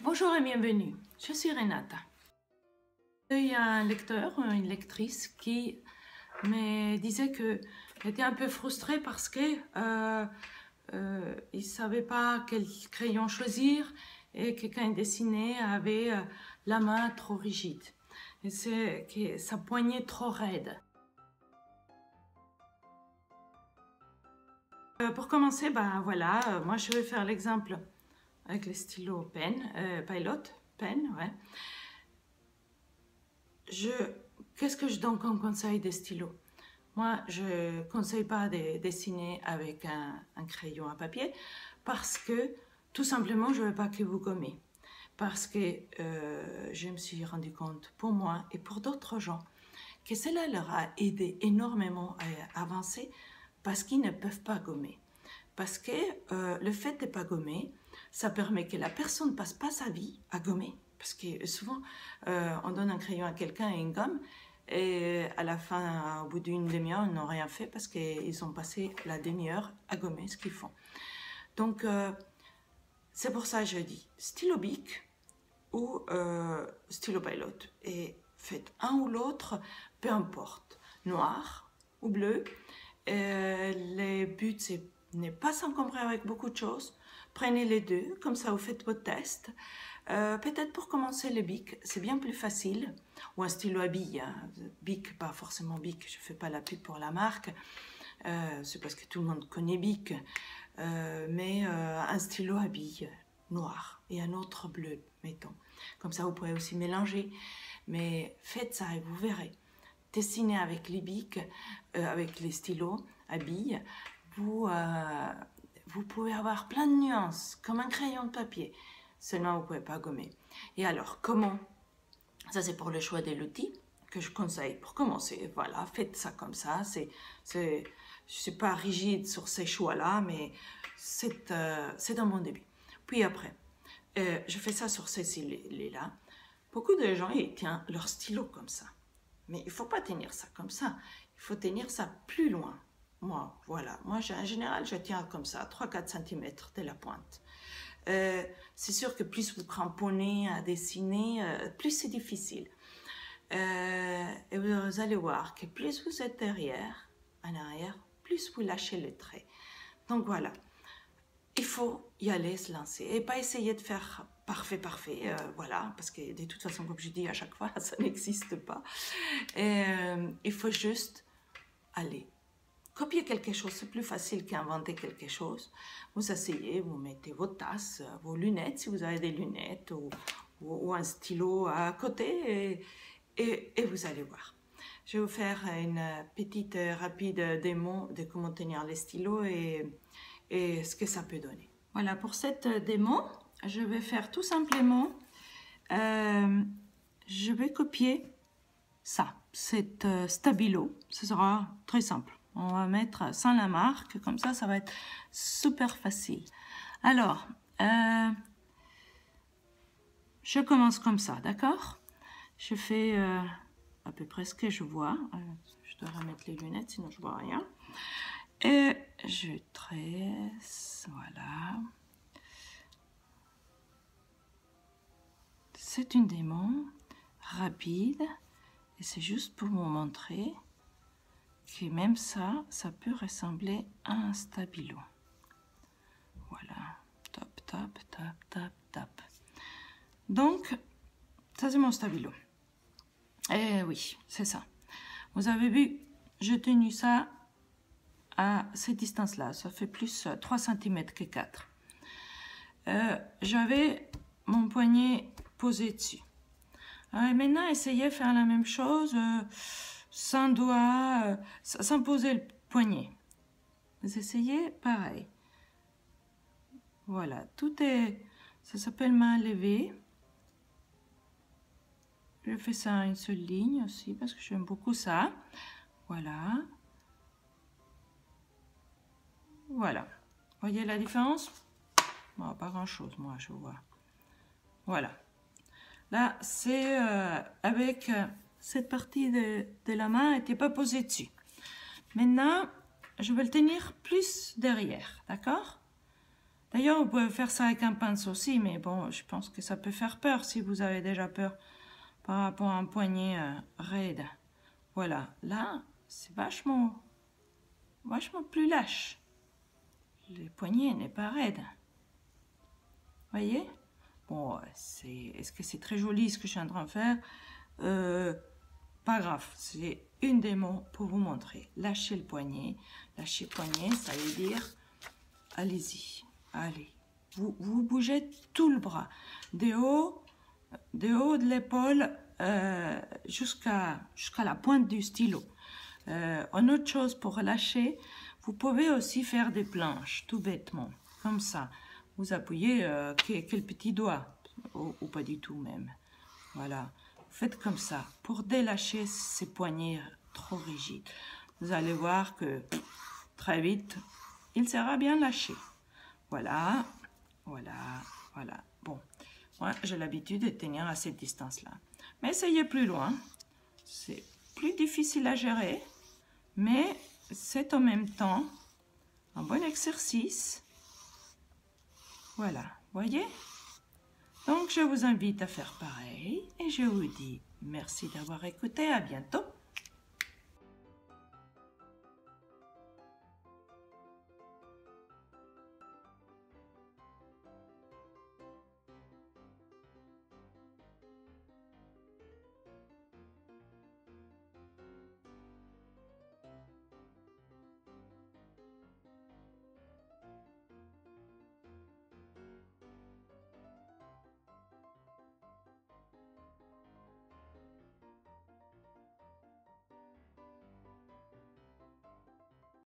Bonjour et bienvenue, je suis Renata. Il y a un lecteur, une lectrice qui me disait qu'elle était un peu frustrée parce que il ne savait pas quel crayon choisir et que quand il dessinait, avait la main trop rigide et que sa poignée trop raide. Pour commencer, voilà, moi je vais faire l'exemple avec les stylos Pilot, ouais. Qu'est-ce que je donne comme conseil des stylos? Moi, je ne conseille pas de dessiner avec un crayon à papier parce que, tout simplement, je ne veux pas que vous gommez. Parce que je me suis rendu compte, pour moi et pour d'autres gens, que cela leur a aidé énormément à avancer parce qu'ils ne peuvent pas gommer. Parce que le fait de ne pas gommer, ça permet que la personne ne passe pas sa vie à gommer. Parce que souvent, on donne un crayon à quelqu'un et une gomme, et à la fin, au bout d'une demi-heure, ils n'ont rien fait parce qu'ils ont passé la demi-heure à gommer ce qu'ils font. Donc, c'est pour ça que je dis stylo Bic ou stylo Pilot. Et faites un ou l'autre, peu importe, noir ou bleu. Le but, c'est ne pas s'encombrer avec beaucoup de choses. Prenez les deux, comme ça vous faites votre test. Peut-être pour commencer le Bic, c'est bien plus facile, ou un stylo à billes, hein. Bic, pas forcément Bic, je ne fais pas la pub pour la marque, c'est parce que tout le monde connaît Bic, mais un stylo à billes noir et un autre bleu, mettons. Comme ça vous pouvez aussi mélanger, mais faites ça et vous verrez. Dessinez avec les Bic, avec les stylos à billes, vous pouvez avoir plein de nuances, comme un crayon de papier. Seulement, vous ne pouvez pas gommer. Et alors, comment? Ça, c'est pour le choix de l'outil que je conseille pour commencer. Voilà, faites ça comme ça. Je ne suis pas rigide sur ces choix-là, mais c'est un bon début. Puis après, je fais ça sur ces cils-là. Beaucoup de gens, ils tiennent leur stylo comme ça. Mais il ne faut pas tenir ça comme ça. Il faut tenir ça plus loin. Moi, voilà. Moi, en général, je tiens comme ça, 3-4 cm de la pointe. C'est sûr que plus vous cramponnez à dessiner, plus c'est difficile. Et vous allez voir que plus vous êtes en arrière, plus vous lâchez le trait. Donc voilà, il faut y aller, se lancer et pas essayer de faire parfait, voilà, parce que de toute façon, comme je dis à chaque fois, ça n'existe pas. Il faut juste aller. Copier quelque chose, c'est plus facile qu'inventer quelque chose. Vous asseyez, vous mettez vos tasses, vos lunettes, si vous avez des lunettes, ou un stylo à côté, et vous allez voir. Je vais vous faire une petite rapide démo de comment tenir les stylos et ce que ça peut donner. Voilà, pour cette démo, je vais faire tout simplement, je vais copier ça, cet stabilo. Ce sera très simple. On va mettre sans la marque, comme ça, ça va être super facile. Alors, je commence comme ça, d'accord? Je fais à peu près ce que je vois. Je dois remettre les lunettes, sinon je vois rien. Et je tresse, voilà. C'est une démo rapide, et c'est juste pour vous montrer que même ça peut ressembler à un stabilo. Voilà, top, top, top, top, top. Donc, ça c'est mon stabilo. Et oui, c'est ça. Vous avez vu, j'ai tenu ça à cette distance-là. Ça fait plus 3 cm que 4. J'avais mon poignet posé dessus. Alors maintenant, essayez de faire la même chose sans doigt, sans poser le poignet. Vous essayez pareil. Voilà, tout est, ça s'appelle main levée. Je fais ça à une seule ligne aussi parce que j'aime beaucoup ça. Voilà. Voilà. Voyez la différence? Bon, pas grand chose, moi, je vois. Voilà. Là, c'est avec cette partie de la main n'était pas posée dessus. Maintenant, je vais le tenir plus derrière, d'accord? D'ailleurs, vous pouvez faire ça avec un pince aussi, mais bon, je pense que ça peut faire peur si vous avez déjà peur par rapport à un poignet raide. Voilà, là, c'est vachement plus lâche. Le poignet n'est pas raide. Voyez? Bon, est-ce que c'est très joli ce que je suis en train de faire? Pas grave, c'est une démo pour vous montrer. Lâchez le poignet. Lâchez le poignet, ça veut dire, allez-y, allez. Vous bougez tout le bras, de haut de l'épaule jusqu'à la pointe du stylo. Une autre chose pour relâcher, vous pouvez aussi faire des planches, tout bêtement, comme ça. Vous appuyez quel petit doigt, ou pas du tout même. Voilà, faites comme ça, pour délâcher ces poignets trop rigides. Vous allez voir que très vite, il sera bien lâché. Voilà, voilà, voilà. Bon, moi j'ai l'habitude de tenir à cette distance-là. Mais essayez plus loin, c'est plus difficile à gérer, mais c'est en même temps un bon exercice. Voilà, voyez? Donc je vous invite à faire pareil et je vous dis merci d'avoir écouté, à bientôt.